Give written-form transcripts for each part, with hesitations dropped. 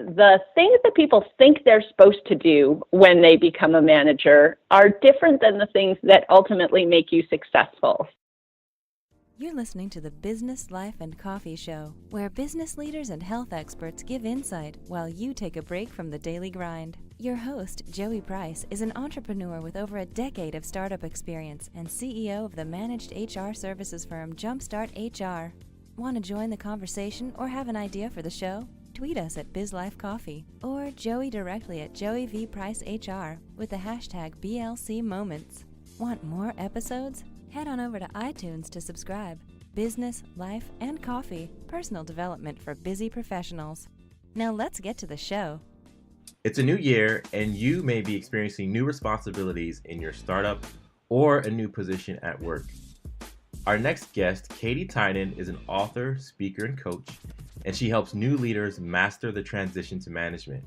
the things that people think they're supposed to do when they become a manager are different than the things that ultimately make you successful. You're listening to the Business, Life, and Coffee Show, where business leaders and health experts give insight while you take a break from the daily grind. Your host, Joey Price, is an entrepreneur with over a decade of startup experience and CEO of the managed HR services firm Jumpstart HR. Want to join the conversation or have an idea for the show? Tweet us at BizLifeCoffee or Joey directly at JoeyVPriceHR with the hashtag BLCMoments. Want more episodes? Head on over to iTunes to subscribe. Business, Life, and Coffee, personal development for busy professionals. Now let's get to the show. It's a new year, and you may be experiencing new responsibilities in your startup or a new position at work. Our next guest, Katy Tynan, is an author, speaker, and coach, and she helps new leaders master the transition to management.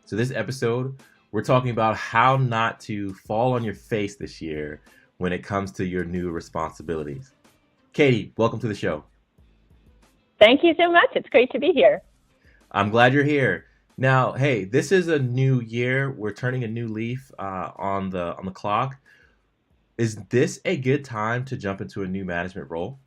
So this episode, we're talking about how not to fall on your face this year when it comes to your new responsibilities. Katy, welcome to the show. Thank you so much. It's great to be here. I'm glad you're here. Now, hey, this is a new year. We're turning a new leaf on the clock. Is this a good time to jump into a new management role?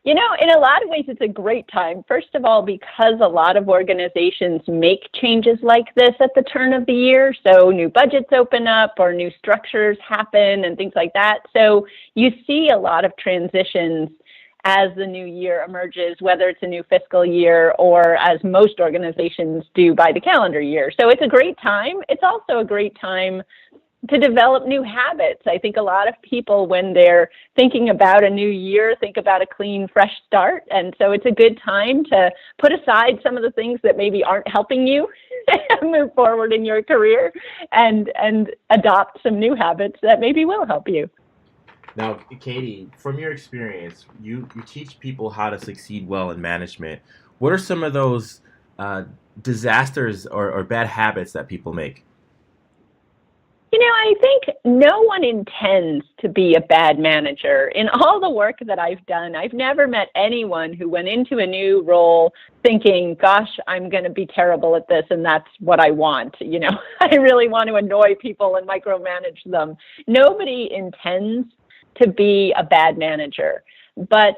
You know, in a lot of ways, it's a great time. First of all, because a lot of organizations make changes like this at the turn of the year. So new budgets open up or new structures happen and things like that. So you see a lot of transitions as the new year emerges, whether it's a new fiscal year or as most organizations do by the calendar year. So it's a great time. It's also a great time to develop new habits. I think a lot of people, when they're thinking about a new year, think about a clean, fresh start. And so it's a good time to put aside some of the things that maybe aren't helping you move forward in your career and adopt some new habits that maybe will help you. Now, Katy, from your experience, you teach people how to succeed well in management. What are some of those disasters or bad habits that people make? You know, I think no one intends to be a bad manager. In all the work that I've done, I've never met anyone who went into a new role thinking, gosh, I'm going to be terrible at this and that's what I want. You know, I really want to annoy people and micromanage them. Nobody intends to be a bad manager, but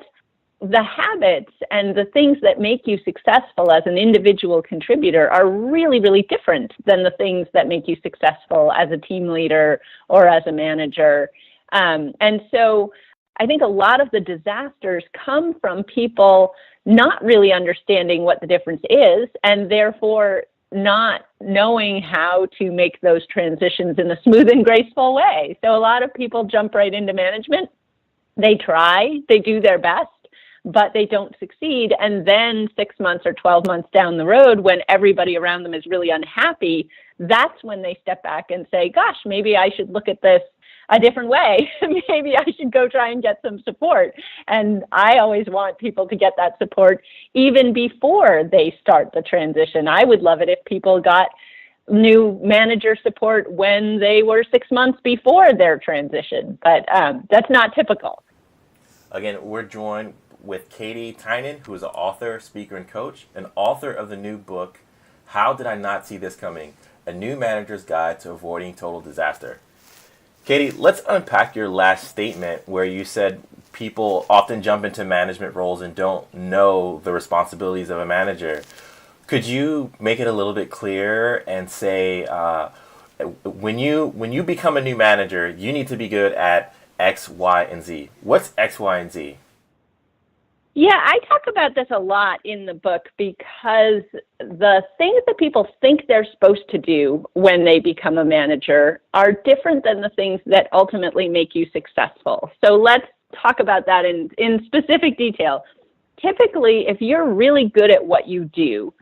the habits and the things that make you successful as an individual contributor are really, really different than the things that make you successful as a team leader or as a manager. And so I think a lot of the disasters come from people not really understanding what the difference is and therefore not knowing how to make those transitions in a smooth and graceful way. So a lot of people jump right into management. They try, they do their best, but they don't succeed. And then 6 months or 12 months down the road, when everybody around them is really unhappy, that's when they step back and say, gosh, maybe I should look at this a different way. Maybe I should go try and get some support. And I always want people to get that support even before they start the transition. I would love it if people got new manager support when they were 6 months before their transition, but that's not typical. Again, we're joined with Katy Tynan, who is an author, speaker, and coach, and author of the new book, How Did I Not See This Coming? A New Manager's Guide to Avoiding Total Disaster. Katy, let's unpack your last statement where you said people often jump into management roles and don't know the responsibilities of a manager. Could you make it a little bit clearer and say, when you become a new manager, you need to be good at X, Y, and Z. What's X, Y, and Z? Yeah, I talk about this a lot in the book because the things that people think they're supposed to do when they become a manager are different than the things that ultimately make you successful. So let's talk about that in specific detail. Typically, if you're really good at what you do,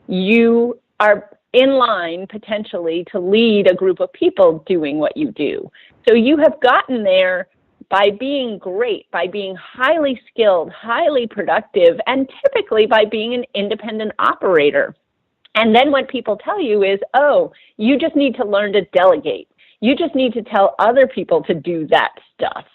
you are in line potentially to lead a group of people doing what you do. So you have gotten there by being great, by being highly skilled, highly productive, and typically by being an independent operator. And then what people tell you is, oh, you just need to learn to delegate. You just need to tell other people to do that stuff.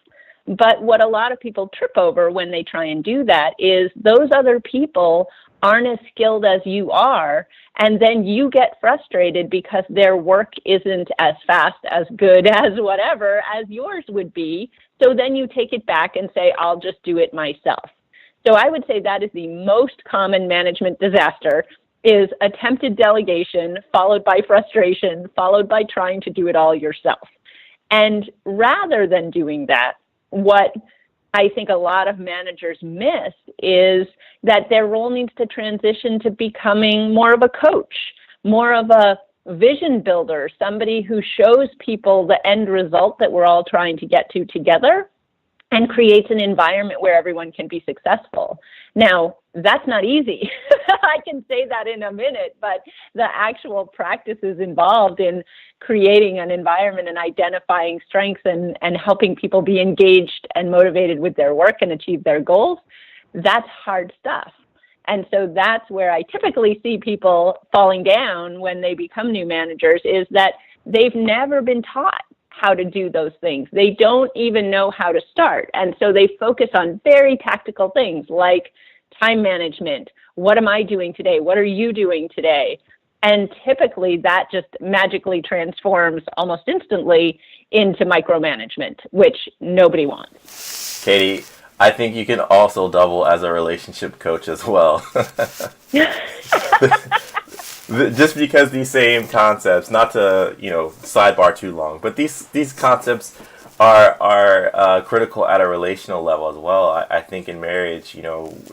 But what a lot of people trip over when they try and do that is those other people aren't as skilled as you are, and then you get frustrated because their work isn't as fast, as good, as whatever as yours would be. So then you take it back and say, I'll just do it myself. So I would say that is the most common management disaster, is attempted delegation followed by frustration, followed by trying to do it all yourself. And rather than doing that, what I think a lot of managers miss is that their role needs to transition to becoming more of a coach, more of a vision builder, somebody who shows people the end result that we're all trying to get to together, and creates an environment where everyone can be successful. Now, that's not easy. I can say that in a minute, but the actual practices involved in creating an environment and identifying strengths and helping people be engaged and motivated with their work and achieve their goals, that's hard stuff. And so that's where I typically see people falling down when they become new managers, is that they've never been taught how to do those things. They don't even know how to start. And so they focus on very tactical things like time management. What am I doing today? What are you doing today? And typically that just magically transforms almost instantly into micromanagement, which nobody wants. Katy, I think you can also double as a relationship coach as well. Just because these same concepts, not to sidebar too long, but these concepts are critical at a relational level as well. I think in marriage,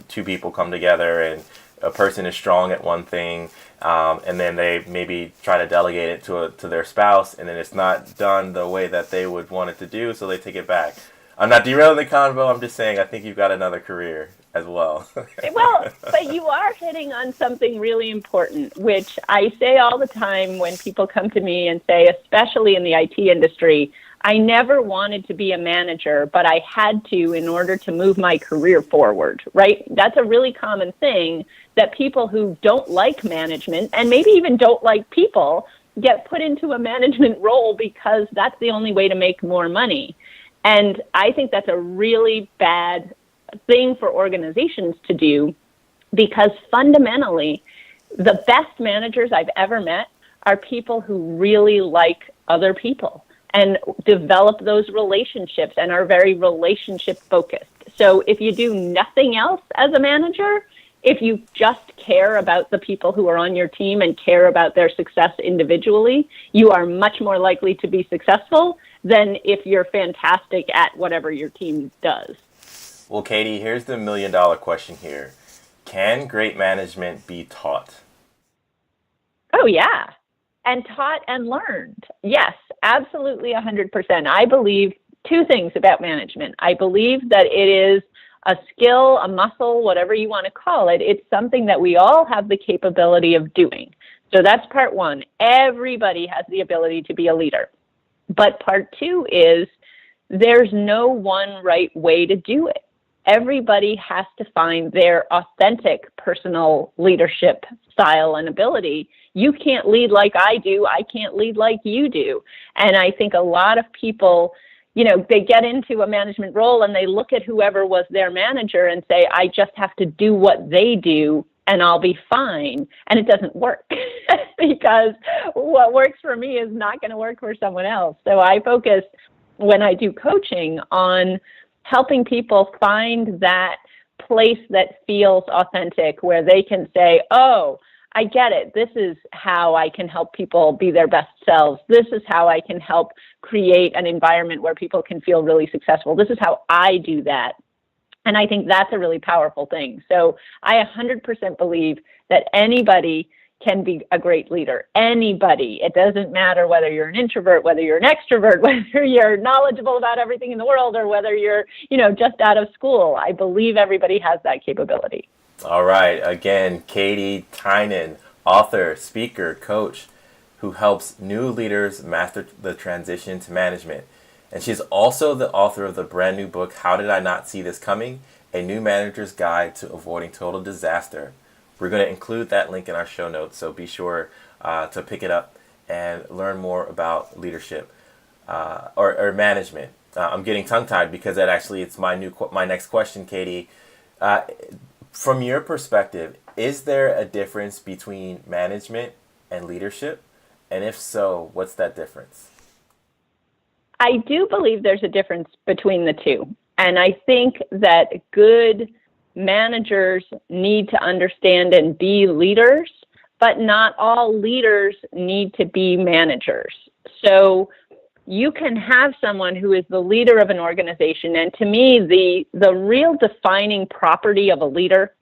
two people come together and a person is strong at one thing, and then they maybe try to delegate it to their spouse, and then it's not done the way that they would want it to do, so they take it back. I'm not derailing the convo. I'm just saying I think you've got another career as well. Well, but you are hitting on something really important, which I say all the time when people come to me and say, especially in the IT industry, I never wanted to be a manager, but I had to in order to move my career forward, right? That's a really common thing, that people who don't like management and maybe even don't like people get put into a management role because that's the only way to make more money. And I think that's a really bad thing for organizations to do, because fundamentally, the best managers I've ever met are people who really like other people and develop those relationships and are very relationship focused. So if you do nothing else as a manager, if you just care about the people who are on your team and care about their success individually, you are much more likely to be successful than if you're fantastic at whatever your team does. Well, Katy, here's the $1 million question here. Can great management be taught? Oh, yeah. And taught and learned. Yes, absolutely 100%. I believe two things about management. I believe that it is a skill, a muscle, whatever you want to call it. It's something that we all have the capability of doing. So that's part one. Everybody has the ability to be a leader. But part two is there's no one right way to do it. Everybody has to find their authentic personal leadership style and ability. You can't lead like I do. I can't lead like you do. And I think a lot of people, they get into a management role and they look at whoever was their manager and say, I just have to do what they do and I'll be fine. And it doesn't work because what works for me is not going to work for someone else. So I focus, when I do coaching, on helping people find that place that feels authentic, where they can say, oh, I get it. This is how I can help people be their best selves. This is how I can help create an environment where people can feel really successful. This is how I do that. And I think that's a really powerful thing. So I 100% believe that anybody can be a great leader. Anybody. It doesn't matter whether you're an introvert, whether you're an extrovert, whether you're knowledgeable about everything in the world, or whether you're, just out of school. I believe everybody has that capability. All right. Again, Katy Tynan, author, speaker, coach, who helps new leaders master the transition to management. And she's also the author of the brand new book, How Did I Not See This Coming? A New Manager's Guide to Avoiding Total Disaster. We're going to include that link in our show notes, so be sure to pick it up and learn more about leadership or management. I'm getting tongue-tied because it's my next question, Katy. From your perspective, Is there a difference between management and leadership? And if so, what's that difference? I do believe there's a difference between the two. And I think that good managers need to understand and be leaders, but not all leaders need to be managers. So you can have someone who is the leader of an organization. And to me, the real defining property of a leader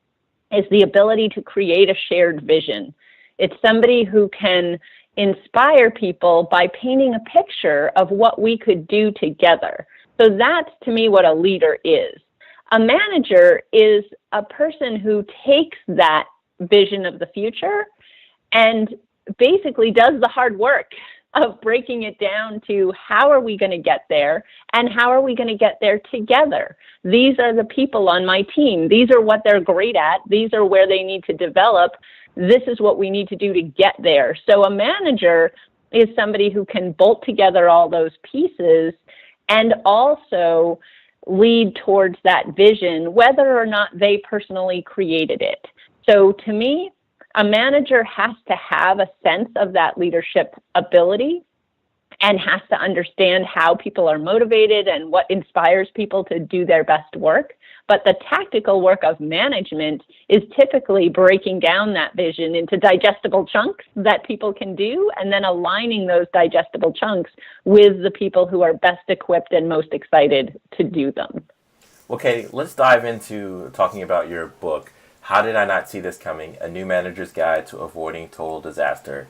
is the ability to create a shared vision. It's somebody who can inspire people by painting a picture of what we could do together. So that's, to me, what a leader is. A manager is a person who takes that vision of the future and basically does the hard work of breaking it down to how are we going to get there and how are we going to get there together. These are the people on my team. These are what they're great at. These are where they need to develop. This is what we need to do to get there. So a manager is somebody who can bolt together all those pieces and also lead towards that vision, whether or not they personally created it. So to me, a manager has to have a sense of that leadership ability and has to understand how people are motivated and what inspires people to do their best work. But the tactical work of management is typically breaking down that vision into digestible chunks that people can do and then aligning those digestible chunks with the people who are best equipped and most excited to do them. Well, Katy, let's dive into talking about your book, How Did I Not See This Coming? A New Manager's Guide to Avoiding Total Disaster.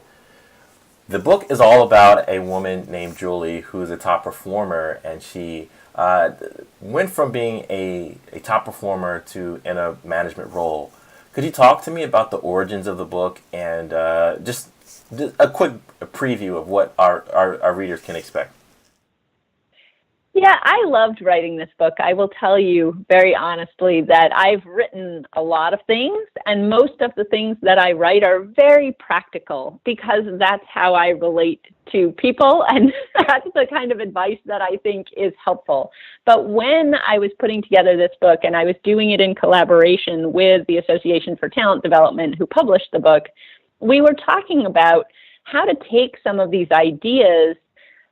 The book is all about a woman named Julie who's a top performer, and she went from being a top performer to in a management role. Could you talk to me about the origins of the book and just a quick preview of what our readers can expect? Yeah, I loved writing this book. I will tell you very honestly that I've written a lot of things, and most of the things that I write are very practical because that's how I relate to people, and that's the kind of advice that I think is helpful. But when I was putting together this book, and I was doing it in collaboration with the Association for Talent Development, who published the book, we were talking about how to take some of these ideas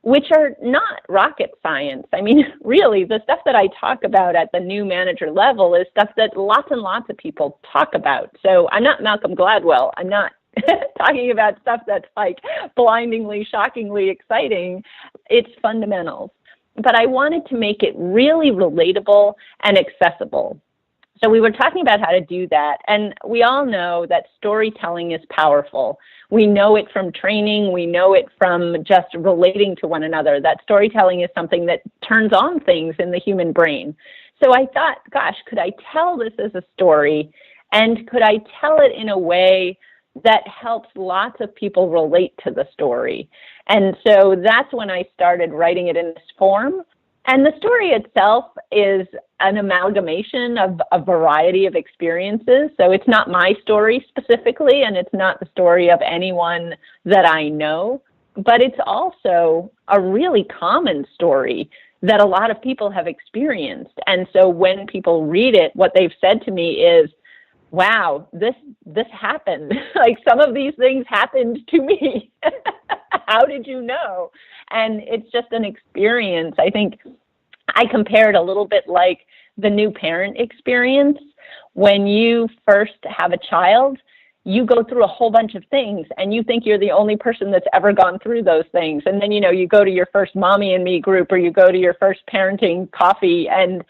which are not rocket science. I mean, really, the stuff that I talk about at the new manager level is stuff that lots and lots of people talk about. So I'm not Malcolm Gladwell. I'm not talking about stuff that's like blindingly, shockingly exciting. It's fundamentals. But I wanted to make it really relatable and accessible. So we were talking about how to do that. And we all know that storytelling is powerful. We know it from training. We know it from just relating to one another, that storytelling is something that turns on things in the human brain. So I thought, gosh, could I tell this as a story? And could I tell it in a way that helps lots of people relate to the story? And so that's when I started writing it in this form. And the story itself is an amalgamation of a variety of experiences. So it's not my story specifically, and it's not the story of anyone that I know, but it's also a really common story that a lot of people have experienced. And so when people read it, what they've said to me is, wow, this happened. Like some of these things happened to me. How did you know? And it's just an experience. I think I compare it a little bit like the new parent experience. When you first have a child, you go through a whole bunch of things and you think you're the only person that's ever gone through those things. And then, you go to your first mommy and me group or you go to your first parenting coffee and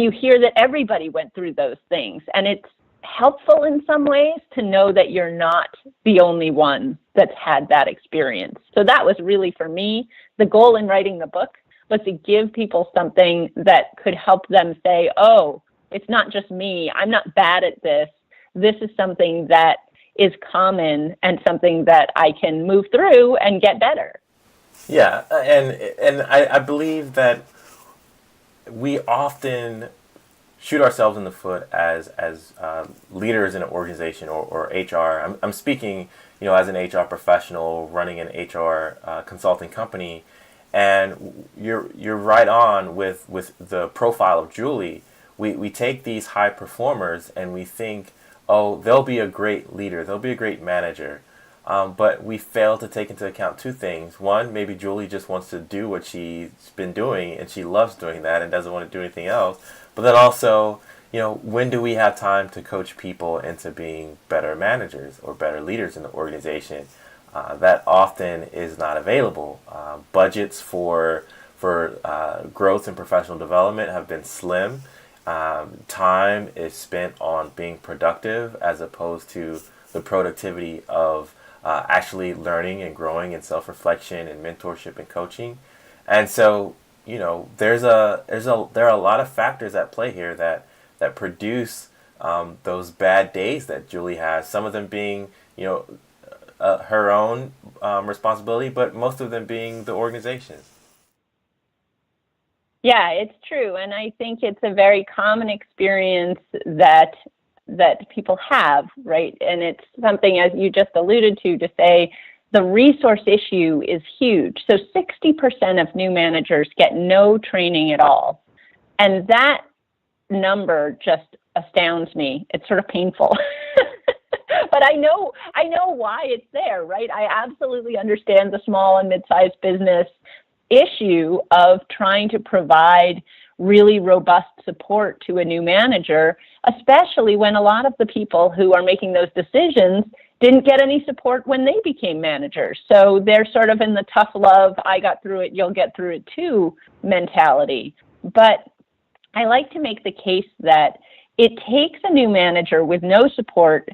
you hear that everybody went through those things. And it's helpful in some ways to know that you're not the only one that's had that experience. So that was really, for me, the goal in writing the book was to give people something that could help them say, oh, it's not just me. I'm not bad at this. This is something that is common and something that I can move through and get better. Yeah, and I believe that we often shoot ourselves in the foot as leaders in an organization or HR. I'm speaking, as an HR professional running an HR consulting company, and you're right on with the profile of Julie. We take these high performers and we think, oh, they'll be a great leader, they'll be a great manager. But we fail to take into account two things. One, maybe Julie just wants to do what she's been doing and she loves doing that and doesn't want to do anything else. But then also, when do we have time to coach people into being better managers or better leaders in the organization? That often is not available. Budgets for growth and professional development have been slim. Time is spent on being productive as opposed to the productivity of actually learning and growing and self-reflection and mentorship and coaching. And so, there are a lot of factors at play here that produce those bad days that Julie has. Some of them being, her own responsibility, but most of them being the organization's. Yeah, it's true. And I think it's a very common experience that people have, right? And it's something, as you just alluded to say the resource issue is huge. So 60% of new managers get no training at all. And that number just astounds me. It's sort of painful. But I know why it's there, right? I absolutely understand the small and mid-sized business issue of trying to provide really robust support to a new manager, especially when a lot of the people who are making those decisions didn't get any support when they became managers. So they're sort of in the tough love, I got through it, you'll get through it too mentality. But I like to make the case that it takes a new manager with no support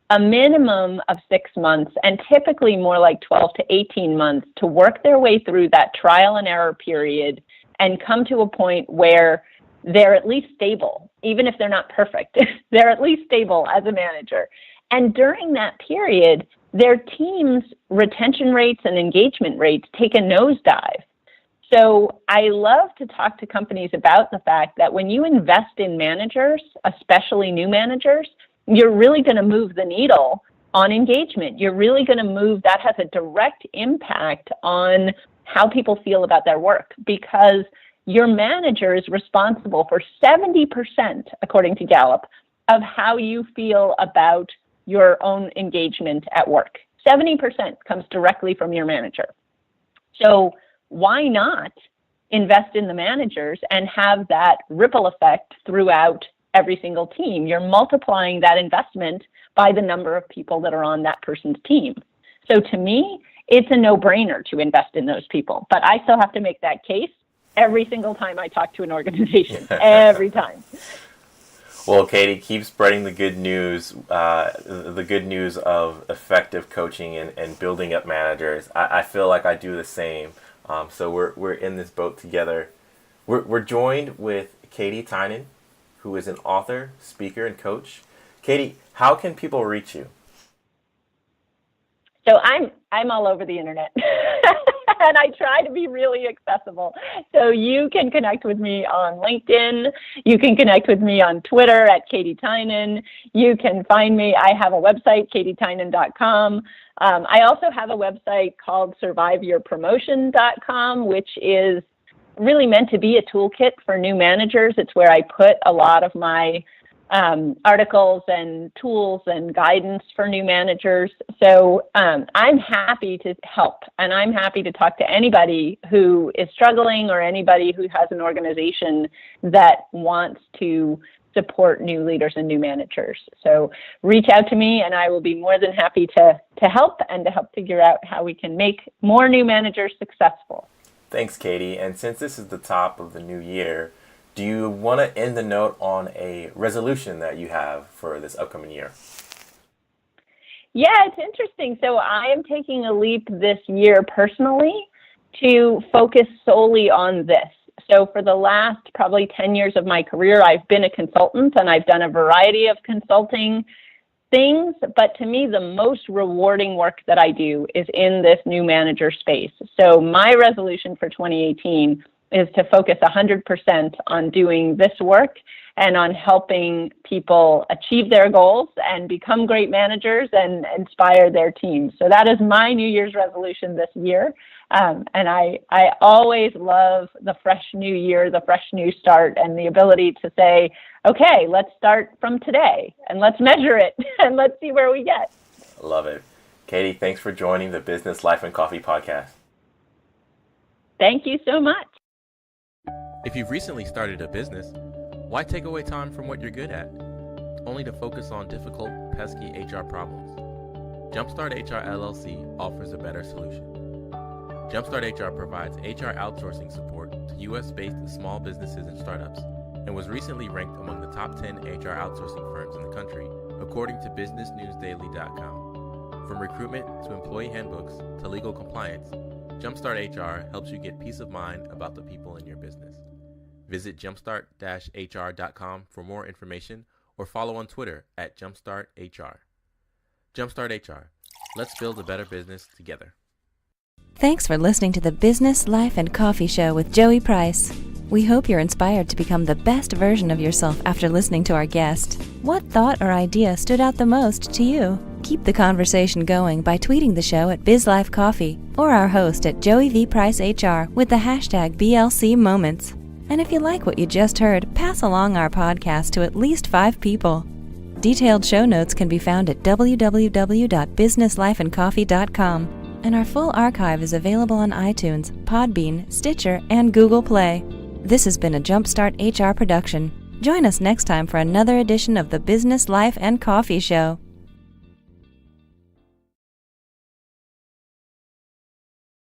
a minimum of 6 months and typically more like 12 to 18 months to work their way through that trial and error period and come to a point where they're at least stable, even if they're not perfect. They're at least stable as a manager. And during that period, their team's retention rates and engagement rates take a nosedive. So I love to talk to companies about the fact that when you invest in managers, especially new managers, you're really going to move the needle on engagement. You're really going to move, that has a direct impact on how people feel about their work, because your manager is responsible for 70%, according to Gallup, of how you feel about your own engagement at work. 70% comes directly from your manager. So why not invest in the managers and have that ripple effect throughout every single team? You're multiplying that investment by the number of people that are on that person's team. So to me, it's a no-brainer to invest in those people. But I still have to make that case every single time I talk to an organization, every time. Well, Katy, keep spreading the good news of effective coaching and building up managers. I feel like I do the same. So we're in this boat together. We're joined with Katy Tynan, who is an author, speaker, and coach. Katy, how can people reach you? So I'm all over the internet, and I try to be really accessible. So you can connect with me on LinkedIn. You can connect with me on Twitter at Katy Tynan. You can find me. I have a website, katytynan.com. I also have a website called surviveyourpromotion.com, which is really meant to be a toolkit for new managers. It's where I put a lot of my articles and tools and guidance for new managers. So I'm happy to help, and I'm happy to talk to anybody who is struggling or anybody who has an organization that wants to support new leaders and new managers. So reach out to me, and I will be more than happy to help and to help figure out how we can make more new managers successful. Thanks, Katy. And since this is the top of the new year, do you want to end the note on a resolution that you have for this upcoming year? Yeah, it's interesting. So I am taking a leap this year personally to focus solely on this. So for the last probably 10 years of my career, I've been a consultant, and I've done a variety of consulting things, but to me, the most rewarding work that I do is in this new manager space. So my resolution for 2018 is to focus 100% on doing this work and on helping people achieve their goals and become great managers and inspire their teams. So that is my New Year's resolution this year. And I always love the fresh new year, the fresh new start, and the ability to say, okay, let's start from today and let's measure it and let's see where we get. Love it. Katy, thanks for joining the Business Life and Coffee podcast. Thank you so much. If you've recently started a business, why take away time from what you're good at, only to focus on difficult, pesky HR problems? Jumpstart HR LLC offers a better solution. Jumpstart HR provides HR outsourcing support to U.S.-based small businesses and startups, and was recently ranked among the top 10 HR outsourcing firms in the country, according to BusinessNewsDaily.com. From recruitment to employee handbooks to legal compliance, Jumpstart HR helps you get peace of mind about the people in your business. Visit jumpstart-hr.com for more information or follow on Twitter at jumpstarthr. Jumpstart HR. Let's build a better business together. Thanks for listening to the Business, Life, and Coffee Show with Joey Price. We hope you're inspired to become the best version of yourself after listening to our guest. What thought or idea stood out the most to you? Keep the conversation going by tweeting the show at BizLifeCoffee or our host at Joey V. Price HR with the hashtag BLC Moments. And if you like what you just heard, pass along our podcast to at least 5 people. Detailed show notes can be found at www.businesslifeandcoffee.com, and our full archive is available on iTunes, Podbean, Stitcher, and Google Play. This has been a Jumpstart HR production. Join us next time for another edition of the Business, Life, and Coffee Show.